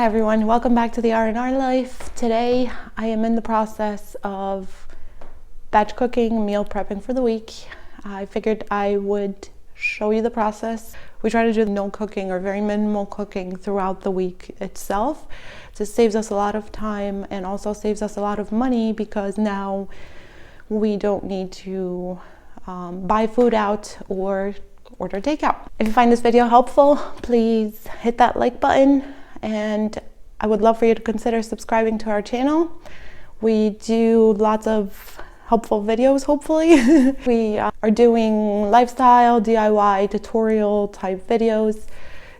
Hi everyone, welcome back to the R&R Life. Today I am in the process of batch cooking, meal prepping for the week. I figured I would show you the process. We try to do no cooking or very minimal cooking throughout the week itself. This saves us a lot of time and also saves us a lot of money because now we don't need to buy food out or order takeout. If you find this video helpful, please hit that like button. And I would love for you to consider subscribing to our channel. We do lots of helpful videos, hopefully. We are doing lifestyle, DIY, tutorial type videos.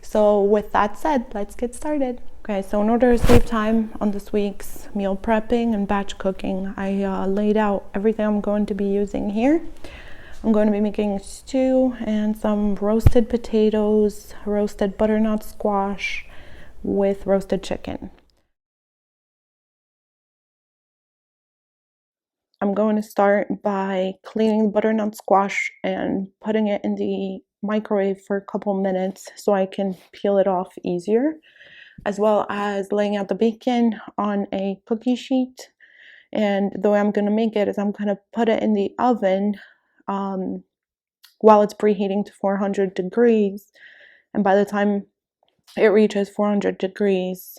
So with that said, let's get started. Okay, so in order to save time on this week's meal prepping and batch cooking, I laid out everything I'm going to be using here. I'm going to be making stew and some roasted potatoes, roasted butternut squash, with roasted chicken. I'm going to start by cleaning the butternut squash and putting it in the microwave for a couple minutes so I can peel it off easier, as well as laying out the bacon on a cookie sheet. And the way I'm going to make it is I'm going to put it in the oven while it's preheating to 400 degrees, and by the time it reaches 400 degrees,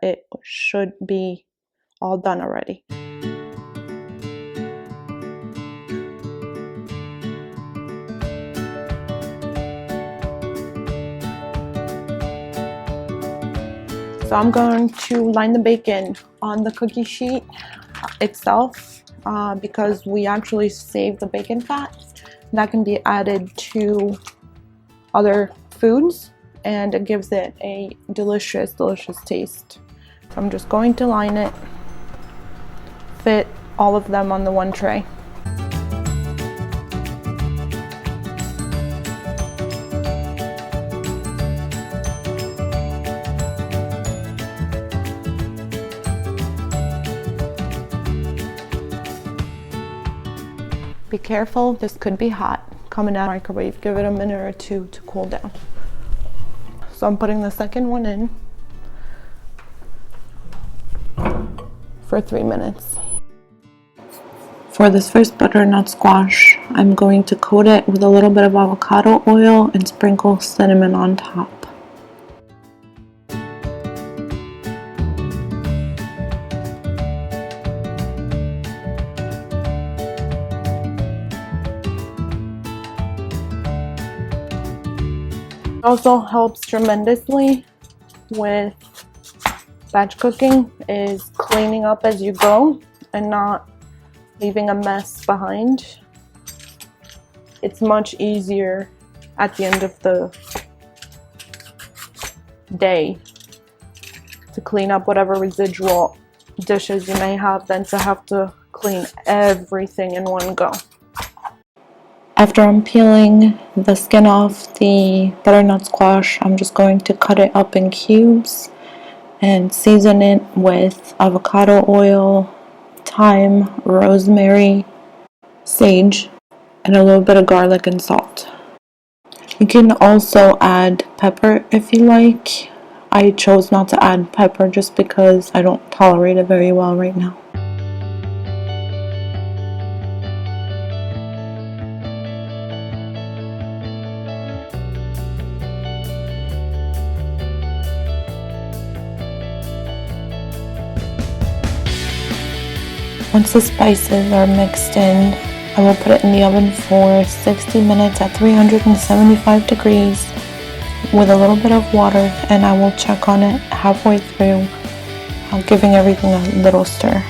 it should be all done already. So I'm going to line the bacon on the cookie sheet itself because we actually save the bacon fat. That can be added to other foods and it gives it a delicious taste. So I'm just going to line it, fit all of them on the one tray. Be careful, this could be hot coming out of the microwave. Give it a minute or two to cool down. So I'm putting the second one in for 3 minutes. For this first butternut squash, I'm going to coat it with a little bit of avocado oil and sprinkle cinnamon on top. Also helps tremendously with batch cooking is cleaning up as you go and not leaving a mess behind. It's much easier at the end of the day to clean up whatever residual dishes you may have than to have to clean everything in one go. After I'm peeling the skin off the butternut squash, I'm just going to cut it up in cubes and season it with avocado oil, thyme, rosemary, sage, and a little bit of garlic and salt. You can also add pepper if you like. I chose not to add pepper just because I don't tolerate it very well right now. Once the spices are mixed in, I will put it in the oven for 60 minutes at 375 degrees with a little bit of water, and I will check on it halfway through, giving everything a little stir.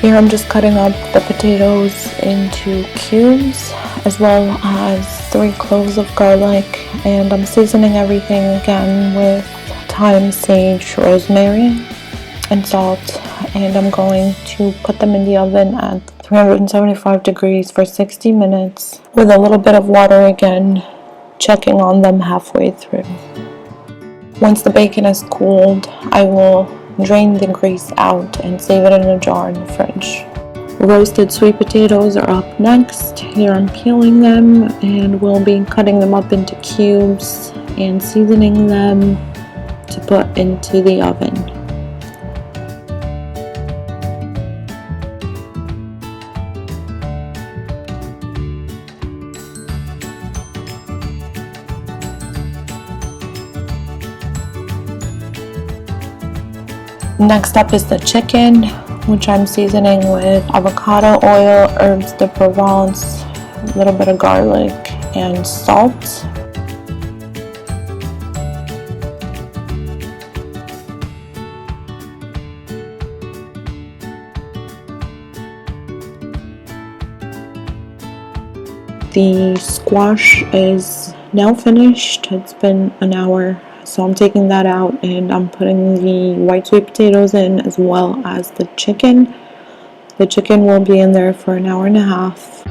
Here I'm just cutting up the potatoes into cubes, as well as 3 cloves of garlic, and I'm seasoning everything again with thyme, sage, rosemary, and salt, and I'm going to put them in the oven at 375 degrees for 60 minutes with a little bit of water again, checking on them halfway through. Once the bacon is cooled, I will drain the grease out and save it in a jar in the fridge. Roasted sweet potatoes are up next. Here I'm peeling them, and we'll be cutting them up into cubes and seasoning them to put into the oven. Next up is the chicken, which I'm seasoning with avocado oil, herbs de Provence, a little bit of garlic, and salt. The squash is now finished. It's been an hour. So I'm taking that out and I'm putting the white sweet potatoes in as well as the chicken. The chicken will be in there for an hour and a half.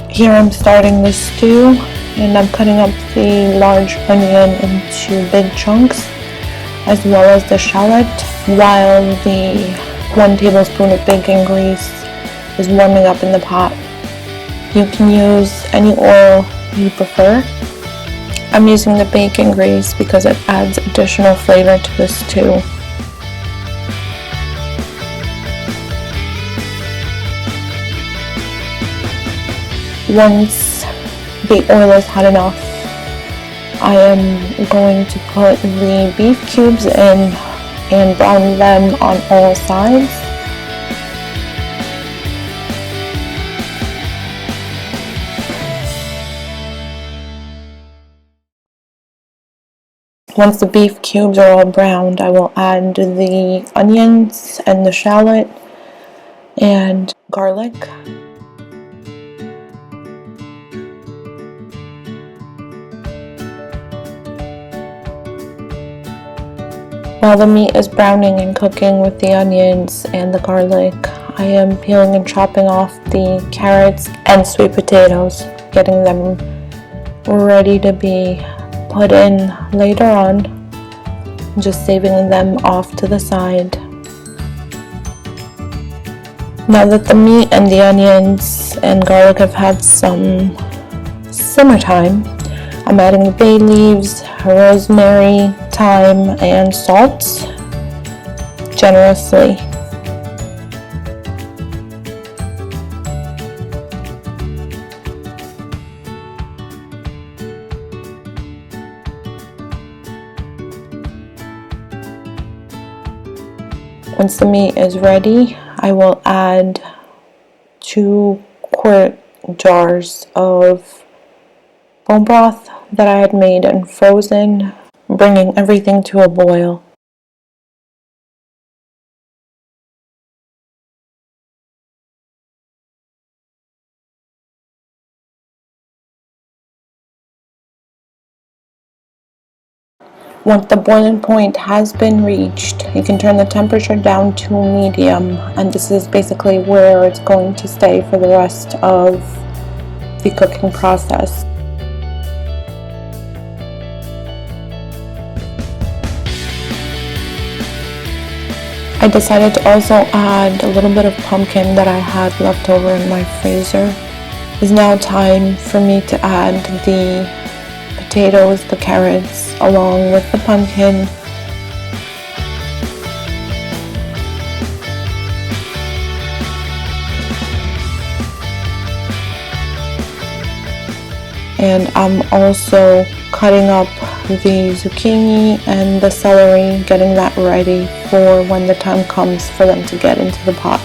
Here I'm starting the stew, and I'm cutting up the large onion into big chunks, as well as the shallot, while the 1 tablespoon of bacon grease is warming up in the pot. You can use any oil you prefer. I'm using the bacon grease because it adds additional flavor to the stew. Once the oil is hot enough, I am going to put the beef cubes in and brown them on all sides. Once the beef cubes are all browned, I will add the onions and the shallot and garlic. While the meat is browning and cooking with the onions and the garlic, I am peeling and chopping off the carrots and sweet potatoes, getting them ready to be put in later on, just saving them off to the side. Now that the meat and the onions and garlic have had some simmer time, I'm adding the bay leaves, rosemary, thyme, and salt generously. Once the meat is ready, I will add 2-quart jars of bone broth that I had made and frozen, bringing everything to a boil. Once the boiling point has been reached, you can turn the temperature down to medium, and this is basically where it's going to stay for the rest of the cooking process. I decided to also add a little bit of pumpkin that I had left over in my freezer. It's now time for me to add the potatoes, the carrots, along with the pumpkin. And I'm also cutting up the zucchini and the celery, getting that ready for when the time comes for them to get into the pot.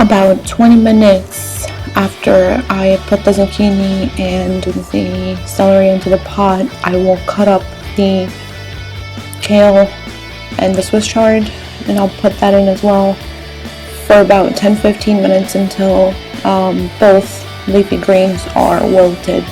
About 20 minutes after I put the zucchini and the celery into the pot, I will cut up the kale and the Swiss chard, and I'll put that in as well for about 10-15 minutes until both leafy greens are wilted.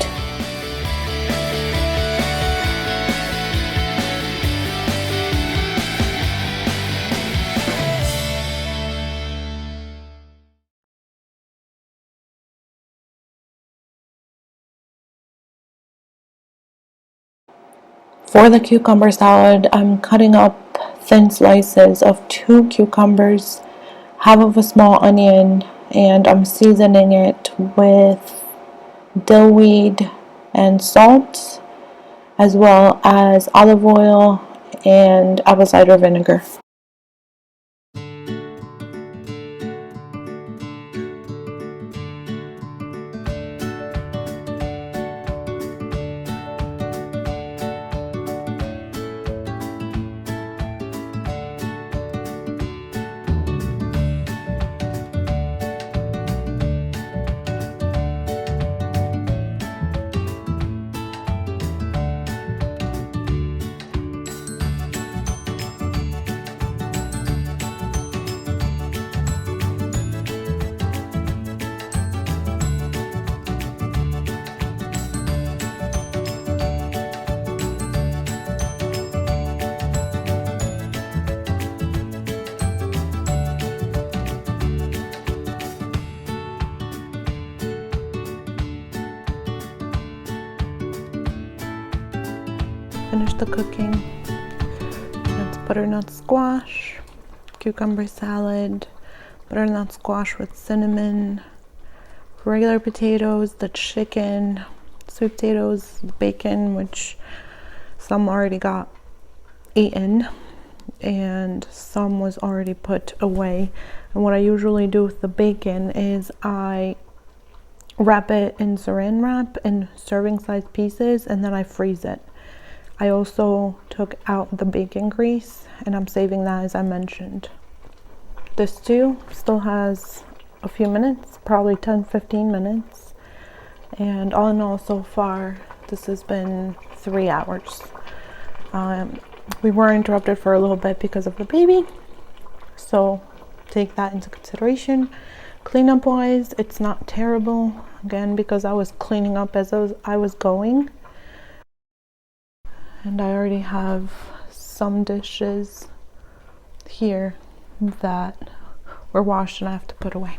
For the cucumber salad, I'm cutting up thin slices of 2 cucumbers, half of a small onion, and I'm seasoning it with dill weed and salt, as well as olive oil and apple cider vinegar. Finish the cooking. That's butternut squash, cucumber salad, butternut squash with cinnamon, regular potatoes, the chicken, sweet potatoes, the bacon, which some already got eaten and some was already put away. And what I usually do with the bacon is I wrap it in saran wrap in serving size pieces, and then I freeze it. I also took out the bacon grease and I'm saving that, as I mentioned. This stew still has a few minutes, probably 10-15 minutes. And all in all, so far, this has been 3 hours. We were interrupted for a little bit because of the baby, so take that into consideration. Cleanup wise, it's not terrible, again, because I was cleaning up as I was going. And I already have some dishes here that were washed and I have to put away.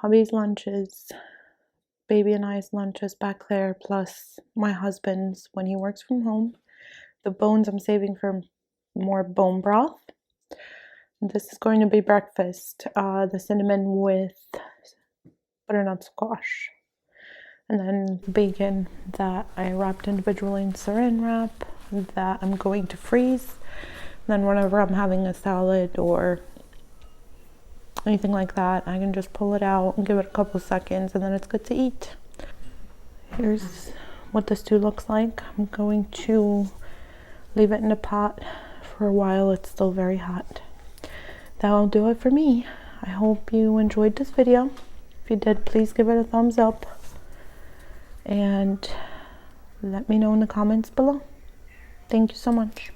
Hubby's lunches, baby and I's lunches back there, plus my husband's when he works from home. The bones I'm saving for more bone broth. This is going to be breakfast, the cinnamon with butternut squash. And then bacon that I wrapped individually in saran wrap that I'm going to freeze. And then whenever I'm having a salad or anything like that, I can just pull it out and give it a couple seconds and then it's good to eat. Here's what the stew looks like. I'm going to leave it in a pot for a while. It's still very hot. That'll do it for me. I hope you enjoyed this video. If you did, please give it a thumbs up and let me know in the comments below. Thank you so much.